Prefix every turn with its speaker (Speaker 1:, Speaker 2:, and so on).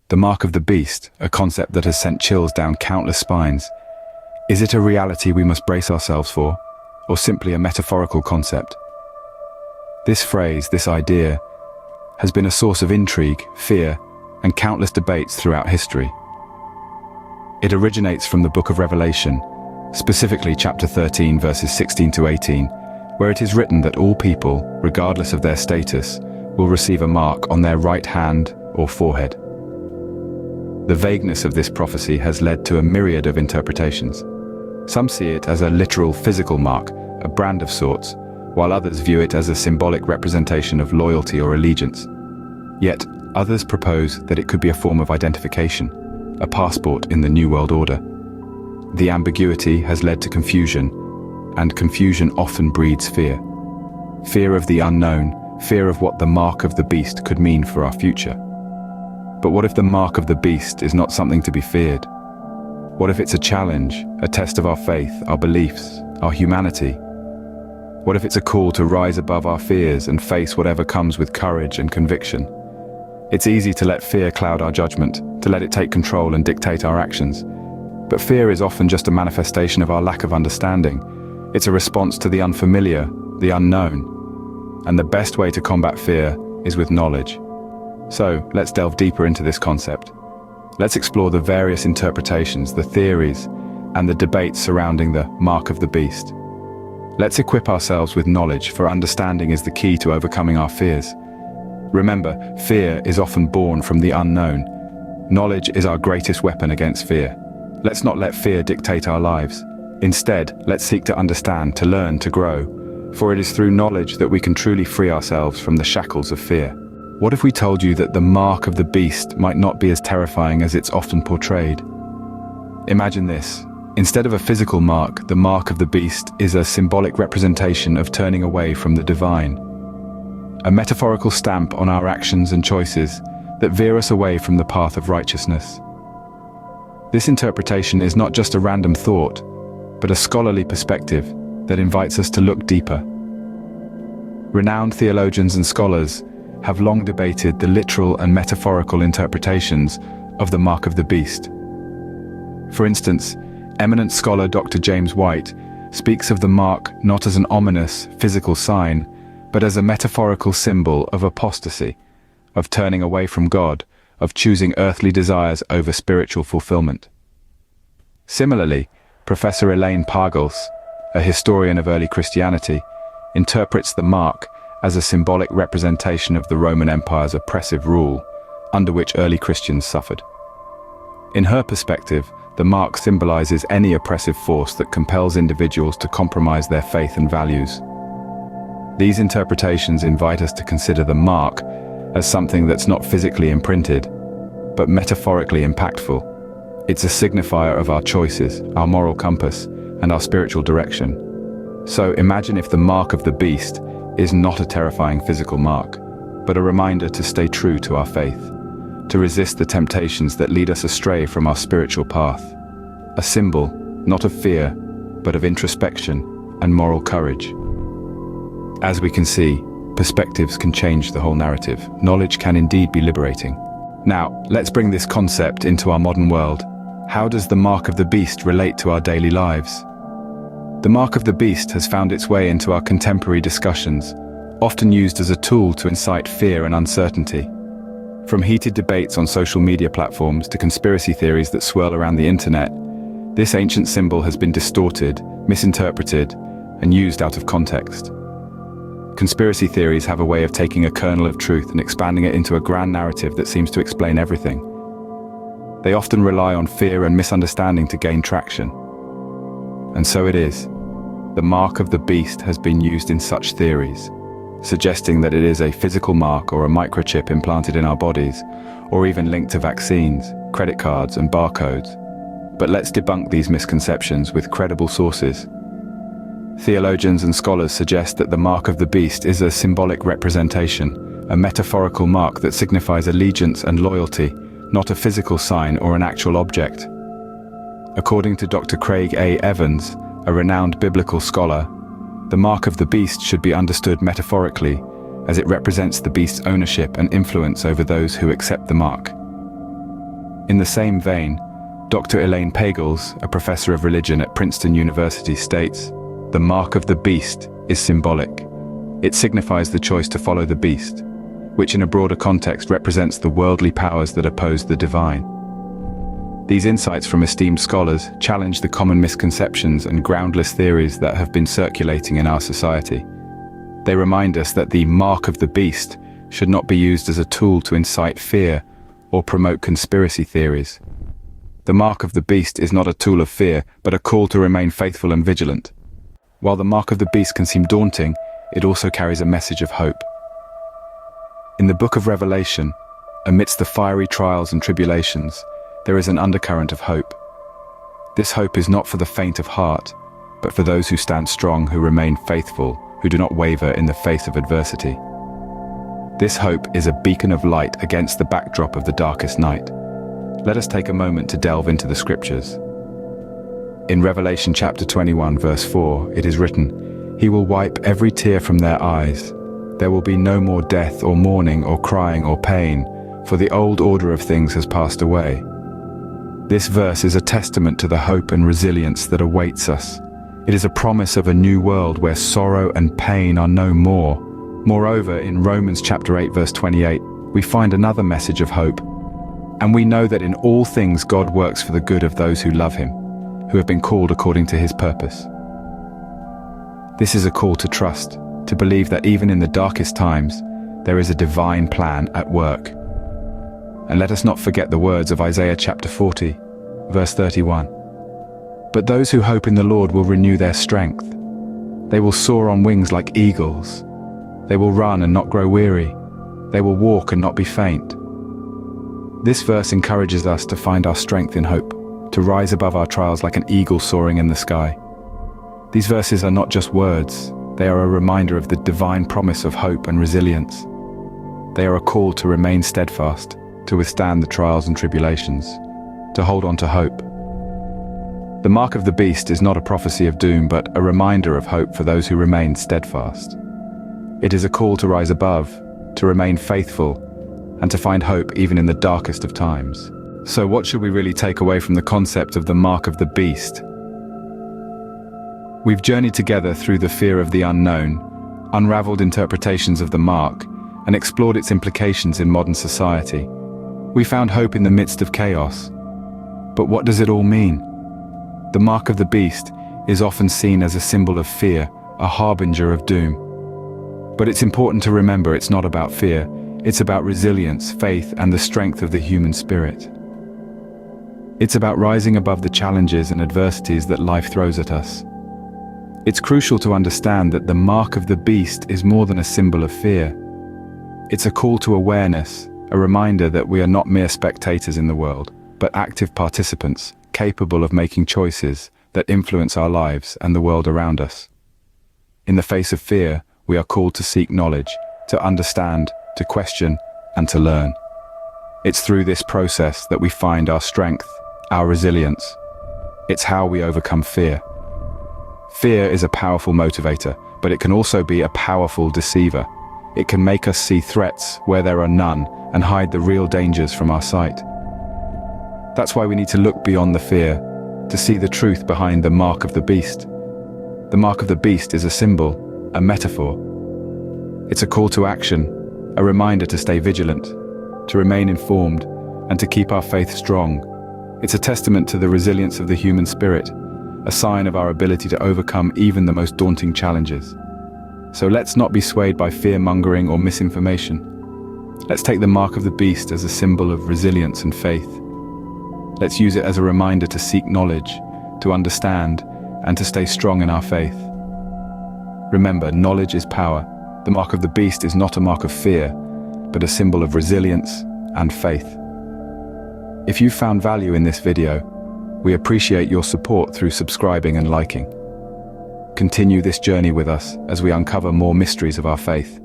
Speaker 1: The mark of the beast, a concept that has sent chills down countless spines. Is it a reality we must brace ourselves for, or simply a metaphorical concept? This phrase, this idea, has been a source of intrigue, fear, and countless debates throughout history. It originates from the book of Revelation, specifically chapter 13, verses 16 to 18, where it is written that all people, regardless of their status, will receive a mark on their right hand or forehead. The vagueness of this prophecy has led to a myriad of interpretations. Some see it as a literal physical mark, a brand of sorts, while others view it as a symbolic representation of loyalty or allegiance. Yet, others propose that it could be a form of identification, a passport in the New World Order. The ambiguity has led to confusion, and confusion often breeds fear. Fear of the unknown, fear of what the mark of the beast could mean for our future. But what if the mark of the beast is not something to be feared? What if it's a challenge, a test of our faith, our beliefs, our humanity? What if it's a call to rise above our fears and face whatever comes with courage and conviction? It's easy to let fear cloud our judgment, to let it take control and dictate our actions. But fear is often just a manifestation of our lack of understanding. It's a response to the unfamiliar, the unknown. And the best way to combat fear is with knowledge. So, let's delve deeper into this concept. Let's explore the various interpretations, the theories, and the debates surrounding the mark of the beast. Let's equip ourselves with knowledge, for understanding is the key to overcoming our fears. Remember, fear is often born from the unknown. Knowledge is our greatest weapon against fear. Let's not let fear dictate our lives. Instead, let's seek to understand, to learn, to grow. For it is through knowledge that we can truly free ourselves from the shackles of fear. What if we told you that the mark of the beast might not be as terrifying as it's often portrayed? Imagine this. Instead of a physical mark, the mark of the beast is a symbolic representation of turning away from the divine. A metaphorical stamp on our actions and choices that veer us away from the path of righteousness. This interpretation is not just a random thought, but a scholarly perspective that invites us to look deeper. Renowned theologians and scholars have long debated the literal and metaphorical interpretations of the mark of the beast. For instance, eminent scholar Dr. James White speaks of the mark not as an ominous, physical sign, but as a metaphorical symbol of apostasy, of turning away from God, of choosing earthly desires over spiritual fulfillment. Similarly, Professor Elaine Pagels, a historian of early Christianity, interprets the mark as a symbolic representation of the Roman Empire's oppressive rule, under which early Christians suffered. In her perspective, the mark symbolizes any oppressive force that compels individuals to compromise their faith and values. These interpretations invite us to consider the mark as something that's not physically imprinted, but metaphorically impactful. It's a signifier of our choices, our moral compass, and our spiritual direction. So imagine if the mark of the beast is not a terrifying physical mark, but a reminder to stay true to our faith, to resist the temptations that lead us astray from our spiritual path. A symbol, not of fear, but of introspection and moral courage. As we can see, perspectives can change the whole narrative. Knowledge can indeed be liberating. Now, let's bring this concept into our modern world. How does the mark of the beast relate to our daily lives? The mark of the beast has found its way into our contemporary discussions, often used as a tool to incite fear and uncertainty. From heated debates on social media platforms to conspiracy theories that swirl around the internet, this ancient symbol has been distorted, misinterpreted, and used out of context. Conspiracy theories have a way of taking a kernel of truth and expanding it into a grand narrative that seems to explain everything. They often rely on fear and misunderstanding to gain traction. And so it is. The mark of the beast has been used in such theories, suggesting that it is a physical mark or a microchip implanted in our bodies, or even linked to vaccines, credit cards, and barcodes. But let's debunk these misconceptions with credible sources. Theologians and scholars suggest that the mark of the beast is a symbolic representation, a metaphorical mark that signifies allegiance and loyalty, not a physical sign or an actual object. According to Dr. Craig A. Evans, a renowned biblical scholar, the mark of the beast should be understood metaphorically, as it represents the beast's ownership and influence over those who accept the mark. In the same vein, Dr. Elaine Pagels, a professor of religion at Princeton University, states, "The mark of the beast is symbolic. It signifies the choice to follow the beast, which in a broader context represents the worldly powers that oppose the divine." These insights from esteemed scholars challenge the common misconceptions and groundless theories that have been circulating in our society. They remind us that the mark of the beast should not be used as a tool to incite fear or promote conspiracy theories. The mark of the beast is not a tool of fear, but a call to remain faithful and vigilant. While the mark of the beast can seem daunting, it also carries a message of hope. In the book of Revelation, amidst the fiery trials and tribulations, there is an undercurrent of hope. This hope is not for the faint of heart, but for those who stand strong, who remain faithful, who do not waver in the face of adversity. This hope is a beacon of light against the backdrop of the darkest night. Let us take a moment to delve into the scriptures. In Revelation chapter 21, verse 4, it is written, "He will wipe every tear from their eyes. There will be no more death or mourning or crying or pain, for the old order of things has passed away." This verse is a testament to the hope and resilience that awaits us. It is a promise of a new world where sorrow and pain are no more. Moreover, in Romans chapter 8, verse 28, we find another message of hope. "And we know that in all things God works for the good of those who love him, who have been called according to his purpose." This is a call to trust, to believe that even in the darkest times, there is a divine plan at work. And let us not forget the words of Isaiah chapter 40, verse 31. "But those who hope in the Lord will renew their strength. They will soar on wings like eagles. They will run and not grow weary. They will walk and not be faint." This verse encourages us to find our strength in hope, to rise above our trials like an eagle soaring in the sky. These verses are not just words, they are a reminder of the divine promise of hope and resilience. They are a call to remain steadfast, to withstand the trials and tribulations, to hold on to hope. The mark of the beast is not a prophecy of doom, but a reminder of hope for those who remain steadfast. It is a call to rise above, to remain faithful, and to find hope even in the darkest of times. So what should we really take away from the concept of the mark of the beast? We've journeyed together through the fear of the unknown, unraveled interpretations of the mark, and explored its implications in modern society. We found hope in the midst of chaos. But what does it all mean? The mark of the beast is often seen as a symbol of fear, a harbinger of doom. But it's important to remember it's not about fear, it's about resilience, faith, and the strength of the human spirit. It's about rising above the challenges and adversities that life throws at us. It's crucial to understand that the mark of the beast is more than a symbol of fear. It's a call to awareness, a reminder that we are not mere spectators in the world, but active participants, capable of making choices that influence our lives and the world around us. In the face of fear, we are called to seek knowledge, to understand, to question, and to learn. It's through this process that we find our strength, our resilience. It's how we overcome fear. Fear is a powerful motivator, but it can also be a powerful deceiver. It can make us see threats where there are none and hide the real dangers from our sight. That's why we need to look beyond the fear, to see the truth behind the mark of the beast. The mark of the beast is a symbol, a metaphor. It's a call to action, a reminder to stay vigilant, to remain informed, and to keep our faith strong. It's a testament to the resilience of the human spirit, a sign of our ability to overcome even the most daunting challenges. So let's not be swayed by fear-mongering or misinformation. Let's take the mark of the beast as a symbol of resilience and faith. Let's use it as a reminder to seek knowledge, to understand, and to stay strong in our faith. Remember, knowledge is power. The mark of the beast is not a mark of fear, but a symbol of resilience and faith. If you found value in this video, we appreciate your support through subscribing and liking. Continue this journey with us as we uncover more mysteries of our faith.